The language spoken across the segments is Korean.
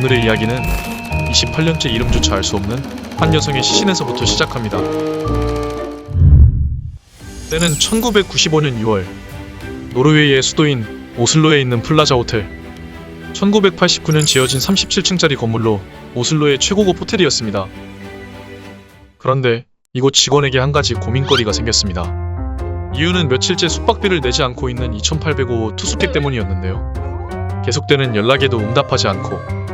오늘의 이야기는 28년째 이름조차 알 수 없는 한 여성의 시신에서부터 시작합니다. 때는 1995년 6월, 노르웨이의 수도인 오슬로에 있는 플라자 호텔. 1989년 지어진 37층짜리 건물로 오슬로의 최고급 호텔이었습니다. 그런데 이곳 직원에게 한 가지 고민거리가 생겼습니다. 이유는 며칠째 숙박비를 내지 않고 있는 2805 투숙객 때문이었는데요. 계속되는 연락에도 응답하지 않고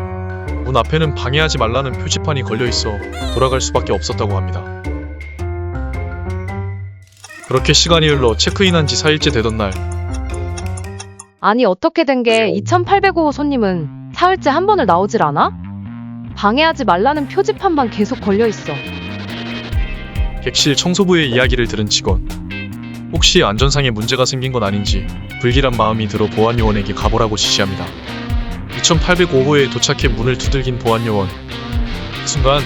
문 앞에는 방해하지 말라는 표지판이 걸려있어 돌아갈 수밖에 없었다고 합니다. 그렇게 시간이 흘러 체크인한 지 4일째 되던 날, 아니 어떻게 된 게 2805호 손님은 사흘째 한 번을 나오질 않아? 방해하지 말라는 표지판만 계속 걸려있어. 객실 청소부의 이야기를 들은 직원, 혹시 안전상에 문제가 생긴 건 아닌지 불길한 마음이 들어 보안요원에게 가보라고 지시합니다. 2805호에 도착해 문을 두들긴 보안요원. 그 순간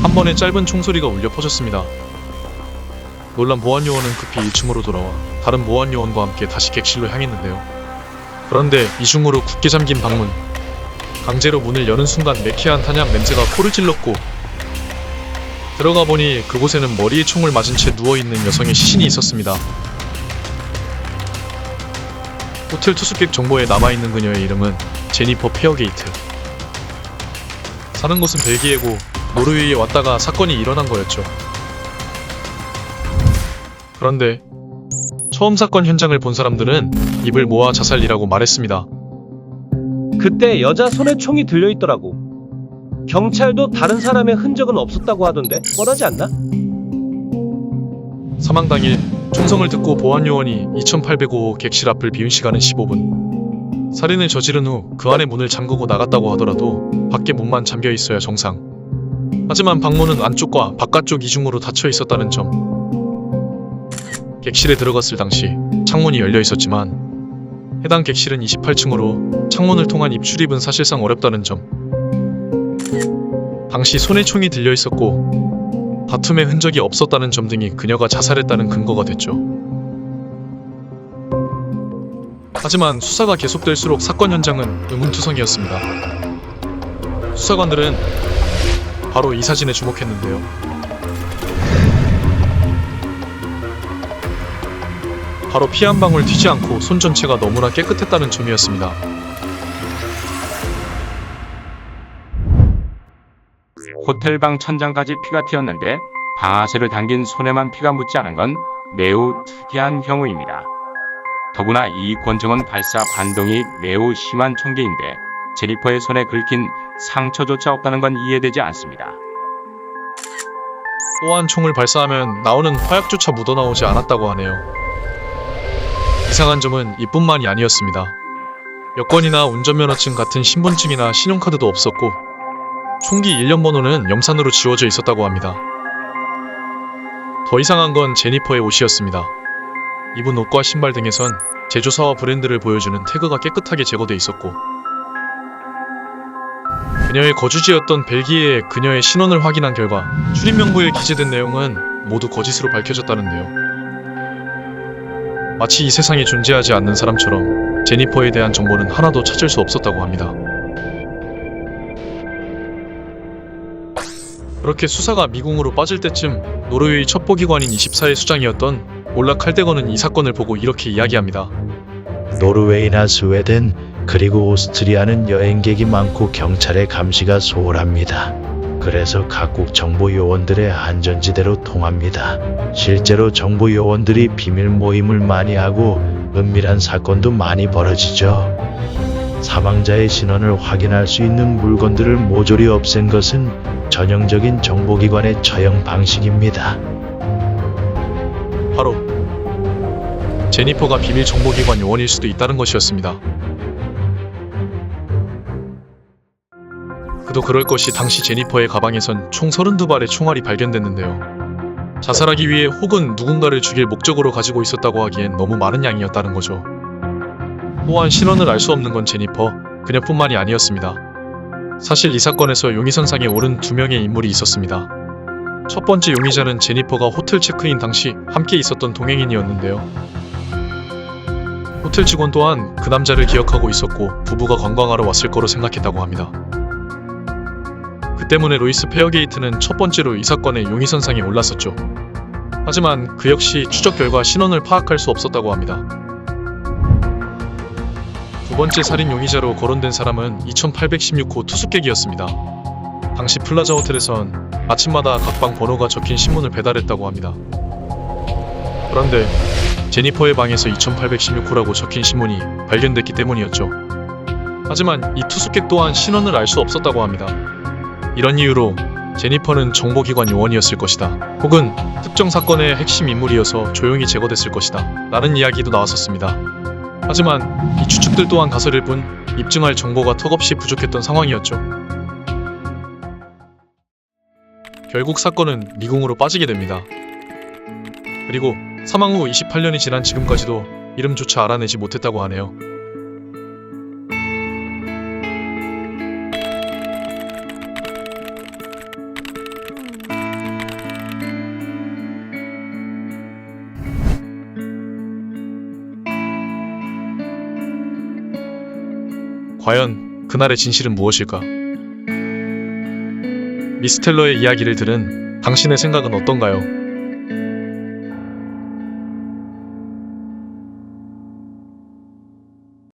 한 번에 짧은 총소리가 울려 퍼졌습니다. 놀란 보안요원은 급히 1층으로 돌아와 다른 보안요원과 함께 다시 객실로 향했는데요. 그런데 이중으로 굳게 잠긴 방문, 강제로 문을 여는 순간 매캐한 탄약 냄새가 코를 찔렀고, 들어가 보니 그곳에는 머리에 총을 맞은 채 누워있는 여성의 시신이 있었습니다. 호텔 투숙객 정보에 남아있는 그녀의 이름은 제니퍼 페어게이트. 사는 곳은 벨기에고 노르웨이에 왔다가 사건이 일어난 거였죠. 그런데 처음 사건 현장을 본 사람들은 입을 모아 자살이라고 말했습니다. 그때 여자 손에 총이 들려있더라고. 경찰도 다른 사람의 흔적은 없었다고 하던데 뻔하지 않나? 사망 당일 총성을 듣고 보안요원이 2805호 객실 앞을 비운 시간은 15분. 살인을 저지른 후 그 안에 문을 잠그고 나갔다고 하더라도 밖에 문만 잠겨 있어야 정상. 하지만 방문은 안쪽과 바깥쪽 이중으로 닫혀 있었다는 점. 객실에 들어갔을 당시 창문이 열려 있었지만 해당 객실은 28층으로 창문을 통한 입출입은 사실상 어렵다는 점. 당시 손에 총이 들려 있었고 다툼의 흔적이 없었다는 점 등이 그녀가 자살했다는 근거가 됐죠. 하지만 수사가 계속될수록 사건 현장은 의문투성이었습니다. 수사관들은 바로 이 사진에 주목했는데요. 바로 피 한 방울 튀지 않고 손 전체가 너무나 깨끗했다는 점이었습니다. 호텔방 천장까지 피가 튀었는데 방아쇠를 당긴 손에만 피가 묻지 않은 건 매우 특이한 경우입니다. 더구나 이 권총은 발사 반동이 매우 심한 총기인데 제니퍼의 손에 긁힌 상처조차 없다는 건 이해되지 않습니다. 또한 총을 발사하면 나오는 화약조차 묻어나오지 않았다고 하네요. 이상한 점은 이뿐만이 아니었습니다. 여권이나 운전면허증 같은 신분증이나 신용카드도 없었고 총기 일련 번호는 염산으로 지워져 있었다고 합니다. 더 이상한 건 제니퍼의 옷이었습니다. 입은 옷과 신발 등에선 제조사와 브랜드를 보여주는 태그가 깨끗하게 제거돼 있었고, 그녀의 거주지였던 벨기에에 그녀의 신원을 확인한 결과 출입명부에 기재된 내용은 모두 거짓으로 밝혀졌다는데요. 마치 이 세상에 존재하지 않는 사람처럼 제니퍼에 대한 정보는 하나도 찾을 수 없었다고 합니다. 그렇게 수사가 미궁으로 빠질 때쯤 노르웨이 첩보기관인 24의 수장이었던 올라 칼데건은 이 사건을 보고 이렇게 이야기합니다. 노르웨이나 스웨덴 그리고 오스트리아는 여행객이 많고 경찰의 감시가 소홀합니다. 그래서 각국 정보요원들의 안전지대로 통합니다. 실제로 정보요원들이 비밀 모임을 많이 하고 은밀한 사건도 많이 벌어지죠. 사망자의 신원을 확인할 수 있는 물건들을 모조리 없앤 것은 전형적인 정보기관의 처형 방식입니다. 바로 제니퍼가 비밀 정보기관 요원일 수도 있다는 것이었습니다. 그도 그럴 것이 당시 제니퍼의 가방에선 총 32발의 총알이 발견됐는데요. 자살하기 위해 혹은 누군가를 죽일 목적으로 가지고 있었다고 하기엔 너무 많은 양이었다는 거죠. 또한 신원을 알 수 없는 건 제니퍼, 그녀뿐만이 아니었습니다. 사실 이 사건에서 용의선상에 오른 2명의 인물이 있었습니다. 첫 번째 용의자는 제니퍼가 호텔 체크인 당시 함께 있었던 동행인이었는데요. 호텔 직원 또한 그 남자를 기억하고 있었고 부부가 관광하러 왔을 거로 생각했다고 합니다. 그 때문에 로이스 페어게이트는 첫 번째로 이 사건의 용의선상에 올랐었죠. 하지만 그 역시 추적 결과 신원을 파악할 수 없었다고 합니다. 두 번째 살인 용의자로 거론된 사람은 2816호 투숙객이었습니다. 당시 플라자 호텔에선 아침마다 각 방 번호가 적힌 신문을 배달했다고 합니다. 그런데 제니퍼의 방에서 2816호라고 적힌 신문이 발견됐기 때문이었죠. 하지만 이 투숙객 또한 신원을 알 수 없었다고 합니다. 이런 이유로 제니퍼는 정보기관 요원이었을 것이다. 혹은 특정 사건의 핵심 인물이어서 조용히 제거됐을 것이다. 라는 이야기도 나왔었습니다. 하지만 이 추측들 또한 가설일 뿐 입증할 정보가 턱없이 부족했던 상황이었죠. 결국 사건은 미궁으로 빠지게 됩니다. 그리고 사망 후 28년이 지난 지금까지도 이름조차 알아내지 못했다고 하네요. 과연 그날의 진실은 무엇일까? 미스텔러의 이야기를 들은 당신의 생각은 어떤가요?